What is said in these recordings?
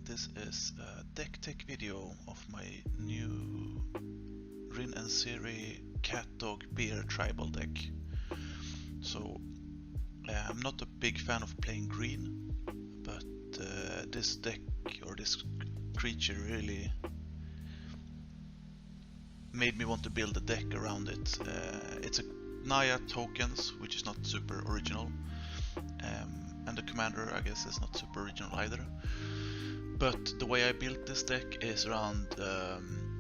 This is a DeckTech video of my new Rin and Seri cat dog bear tribal deck. So I'm not a big fan of playing green, but this deck or this creature really made me want to build a deck around it. It's a Naya tokens, which is not super original, and the commander I guess is not super original either. But the way I built this deck is around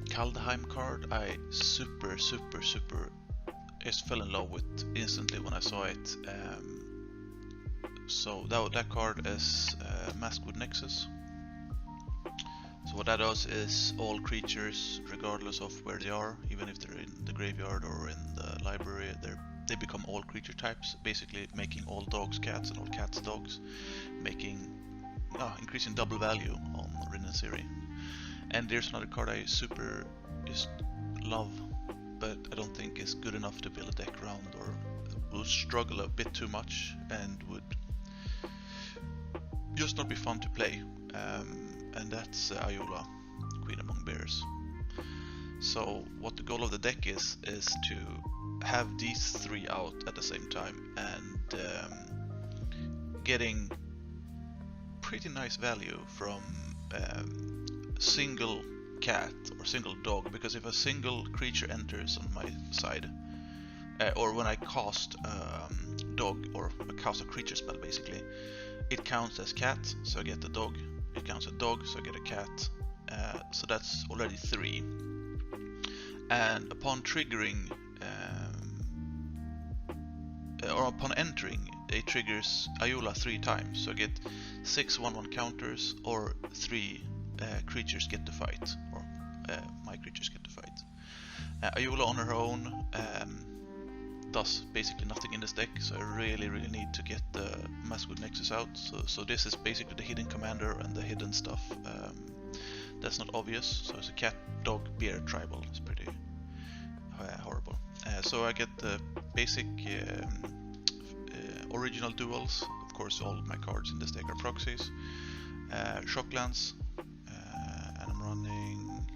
Kaldheim card. I super just fell in love with instantly when I saw it. So that card is Maskwood Nexus. So what that does is all creatures, regardless of where they are, even if they're in the graveyard or in the library, they become all creature types, basically making all dogs cats and all cats dogs, making increasing double value on Rin and Seri. And there's another card I super just love, but I don't think is good enough to build a deck around, or will struggle a bit too much and would just not be fun to play. And that's Ayula, Queen Among Bears. So what the goal of the deck is to have these three out at the same time and getting pretty nice value from single cat or single dog, because if a single creature enters on my side, or when I cast dog or cast a creature spell, basically it counts as cat, so I get the dog. It counts as dog, so I get a cat. So that's already 3. And upon triggering or upon entering, it triggers Ayula 3 times, so I get 6 1/1 counters, or 3 creatures get to fight, or my creatures get to fight. Ayula on her own does basically nothing in this deck, so I really need to get the Maskwood Nexus out. So this is basically the hidden commander and the hidden stuff that's not obvious. So it's a cat, dog, bear tribal. It's pretty horrible. So I get the basic original duels. Of course, all my cards in this deck are proxies. Shocklands, and I'm running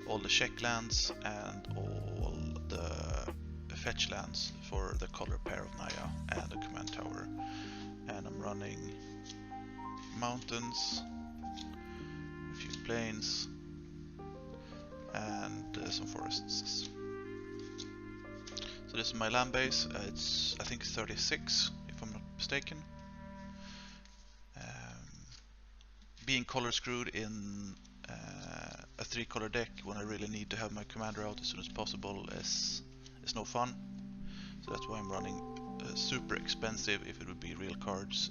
all the check lands and all the fetch lands for the color pair of Naya and the command tower. And I'm running mountains, a few plains, and some forests. So this is my land base. It's I think 36 if I'm not mistaken. Being color screwed in a 3-color deck when I really need to have my commander out as soon as possible is no fun. So that's why I'm running super expensive, if it would be real cards,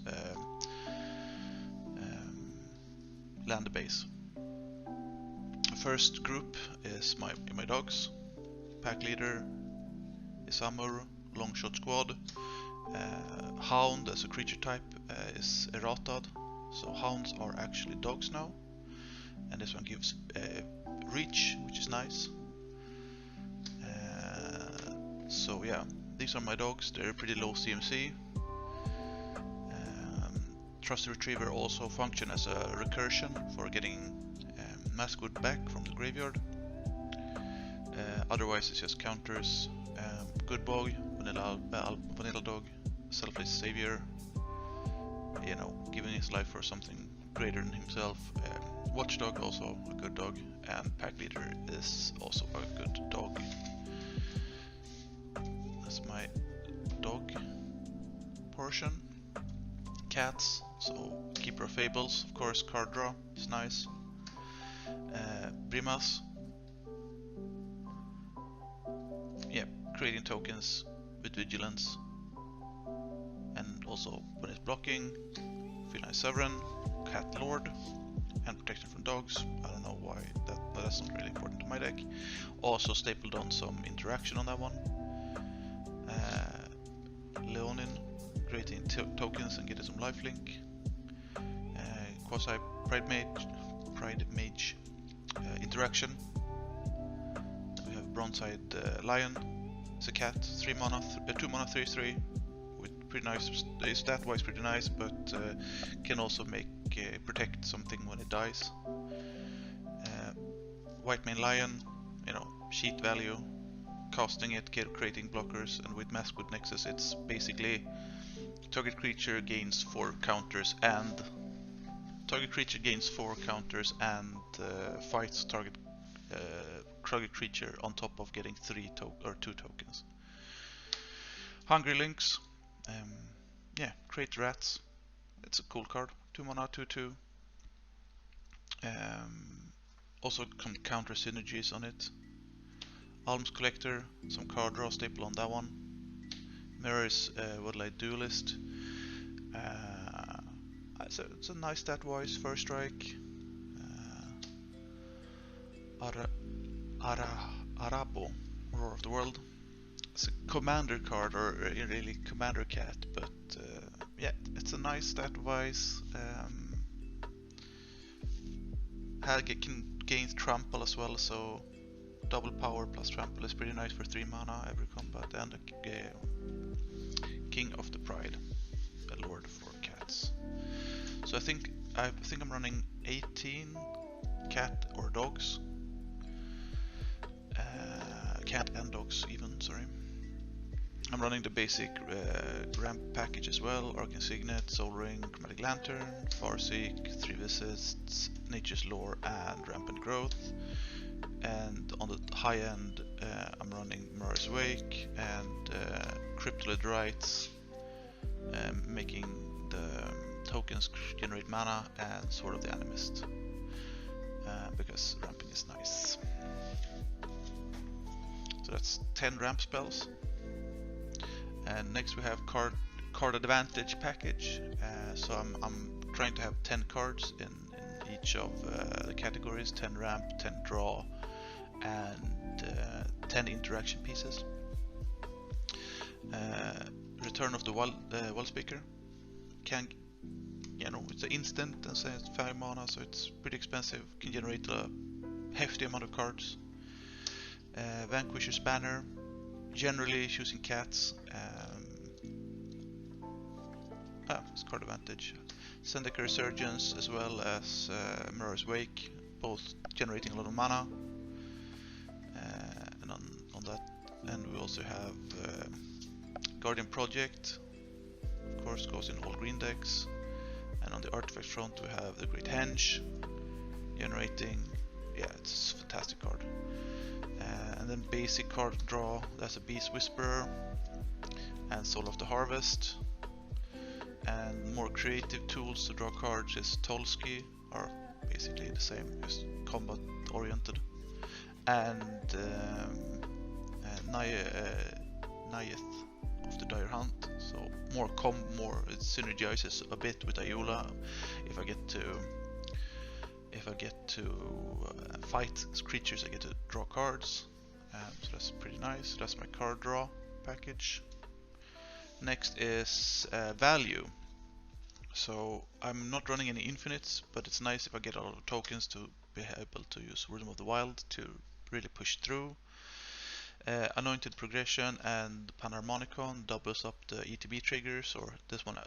land base. The first group is my dogs. Pack leader is Amur, long shot squad. Hound as a creature type is erratad, so hounds are actually dogs now, and this one gives reach, which is nice. So yeah, these are my dogs. They're pretty low CMC. Trusty Retriever also function as a recursion for getting Maskwood back from the graveyard. Otherwise it's just counters. Good Bog, vanilla dog, selfless savior, you know, giving his life for something greater than himself. Watchdog, also a good dog, and Pack Leader is also a good dog. That's my dog portion. Cats, so Keeper of Fables, of course, card draw is nice. Brimas, yeah, creating tokens with vigilance, and also when it's blocking, Feline Sovereign, Cat Lord, and protection from dogs. I don't know why that's not really important to my deck. Also stapled on some interaction on that one. Leonin, creating tokens and getting some lifelink. Quasi Pride Mage interaction. Then we have Bronze-eyed Lion. It's a cat, 2 mana 3/3 with pretty nice. Stat-wise, pretty nice, but can also make protect something when it dies. White Mane Lion, you know, sheet value, casting it, creating blockers, and with Maskwood Nexus, it's basically target creature gains 4 counters and fights target creature on top of getting 2 tokens. Hungry Lynx, yeah, create rats. It's a cool card. 2 mana, 2/2. Also some counter synergies on it. Alms Collector, some card draw staple on that one. Mirrors Woodlight Duelist. It's a nice stat-wise first strike. Arabo, Roar of the World. It's a commander card, or really commander cat, but yeah, it's a nice stat-wise. Can gain trample as well, so double power plus trample is pretty nice for 3 mana every combat, and King of the Pride, a lord for cats. So I think I'm running 18 cat or dogs, cat and dogs even. Sorry, I'm running the basic ramp package as well: Arcane Signet, Soul Ring, Chromatic Lantern, Farseek, 3 Visits, Nature's Lore, and Rampant Growth. And on the high end, I'm running Mirror's Wake and Cryptolith Rites, making the tokens generate mana, and Sword of the Animist, because ramping is nice. So that's 10 ramp spells. And next we have card advantage package. So I'm trying to have 10 cards in each of the categories: 10 ramp, 10 draw, and 10 interaction pieces. Return of the Wall Speaker. It's an instant and it's 5 mana, so it's pretty expensive. Can generate a hefty amount of cards. Vanquisher's Banner. Generally choosing cats. It's card advantage. Zendikar Resurgence as well as Mirror's Wake, both generating a lot of mana. And on that, and we also have Guardian Project, of course, goes in all green decks. And on the artifact front we have the Great Henge, generating, yeah, it's a fantastic card. And then basic card draw, that's a Beast Whisperer and Soul of the Harvest. And more creative tools to draw cards is Tolsky, are basically the same, just combat oriented. And Naya of the Dire Hunt, so more it synergizes a bit with Ayula. If I get to fight creatures, I get to draw cards. So that's pretty nice. That's my card draw package. Next is value. So I'm not running any infinites, but it's nice if I get a lot of tokens to be able to use Wisdom of the Wild to really push through. Anointed Progression and Panharmonicon doubles up the ETB triggers, or this one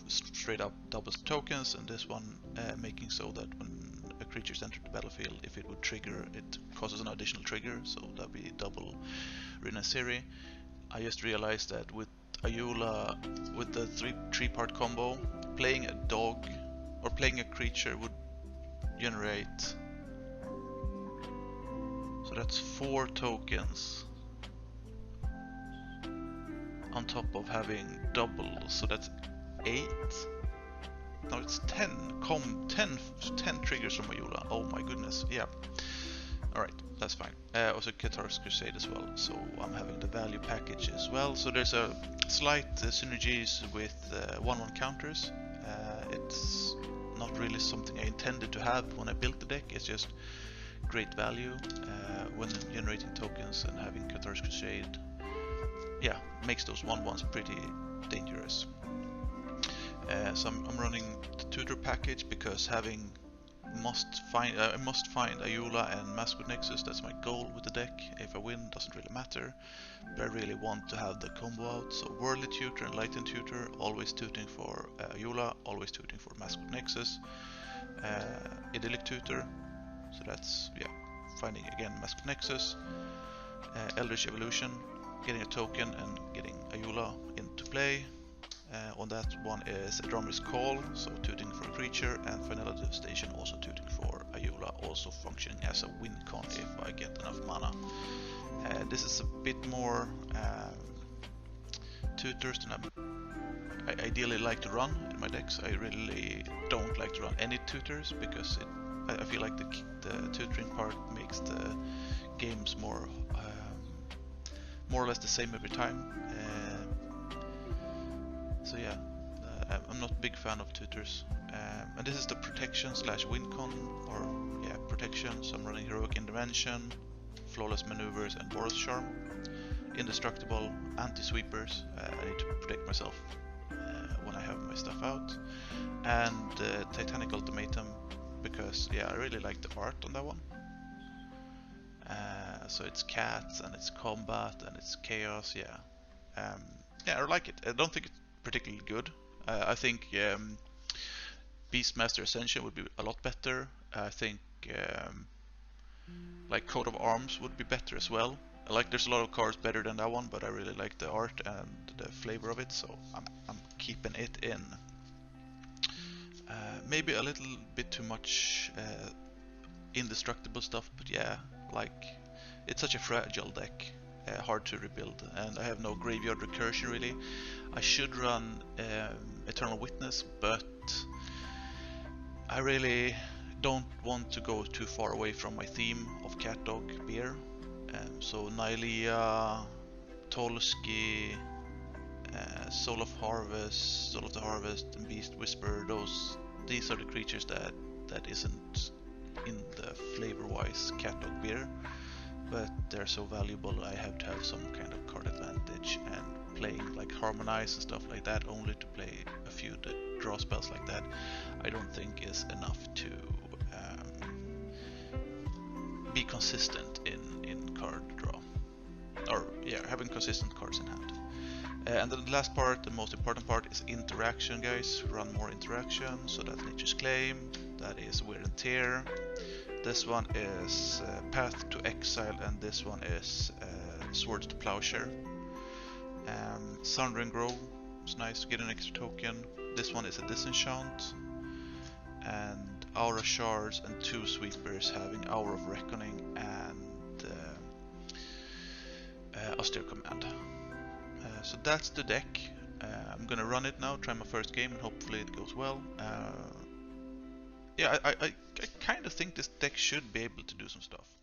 straight up doubles the tokens, and this one making so that when a creature's entered the battlefield, if it would trigger, it causes an additional trigger, so that'd be double Rin and Seri. I just realized that with Ayula, with the three-part combo, playing a dog or playing a creature would generate, so that's 4 tokens on top of having double, so that's 8. No, it's 10 triggers from Ayula. Oh my goodness, yeah. Alright, that's fine. Also Katar's Crusade as well, so I'm having the value package as well. So there's a slight synergies with 1/1 counters. It's not really something I intended to have when I built the deck, it's just great value when generating tokens, and having Katar's Crusade, yeah, makes those 1/1s pretty dangerous. So I'm running the tutor package because having I must find Ayula and Maskwood Nexus. That's my goal with the deck. If I win, doesn't really matter. But I really want to have the combo out. So Worldly Tutor and Lighten Tutor, always tutoring for Ayula, always tutoring for Maskwood Nexus. Idyllic Tutor. So that's finding again Maskwood Nexus. Eldritch Evolution, getting a token and getting Ayula into play. On that one is a Drummer's Call, so tutoring for a creature, and Vanilla Devastation, also tutoring for Ayula, also functioning as a win con if I get enough mana. This is a bit more tutors than I ideally like to run in my decks. I really don't like to run any tutors because I feel like the tutoring part makes the games more or less the same every time. So yeah, I'm not a big fan of tutors. And this is the protection slash win con, or protection. So I'm running Heroic Intervention, Flawless Maneuvers, and Boros Charm. Indestructible, anti-sweepers. I need to protect myself when I have my stuff out. And Titanic Ultimatum, because I really like the art on that one. So it's cats and it's combat and it's chaos. I like it. I don't think it's particularly good. I think Beastmaster Ascension would be a lot better. I think like Coat of Arms would be better as well. There's a lot of cards better than that one, but I really like the art and the flavor of it, so I'm keeping it in. Maybe a little bit too much indestructible stuff, but it's such a fragile deck, hard to rebuild, and I have no graveyard recursion really. I should run Eternal Witness, but I really don't want to go too far away from my theme of cat, dog, bear. So Naya, Tolsky, Soul of the Harvest, and Beast Whisperer. These are the creatures that isn't in the flavor-wise cat, dog, bear, but they're so valuable. I have to have some kind of card advantage, and playing like Harmonize and stuff like that only to play a few draw spells like that, I don't think is enough to be consistent in card draw, or having consistent cards in hand. And then the last part, the most important part, is interaction, guys. Run more interaction. So that's Nature's Claim, that is Wear and Tear, this one is Path to Exile, and this one is Swords to Plowshare. Sundering Grove, it's nice to get an extra token. This one is a Disenchant, and Aura Shards and 2 Sweepers having Hour of Reckoning and Austere Command. So that's the deck. I'm gonna run it now, try my first game, and hopefully it goes well. I kind of think this deck should be able to do some stuff.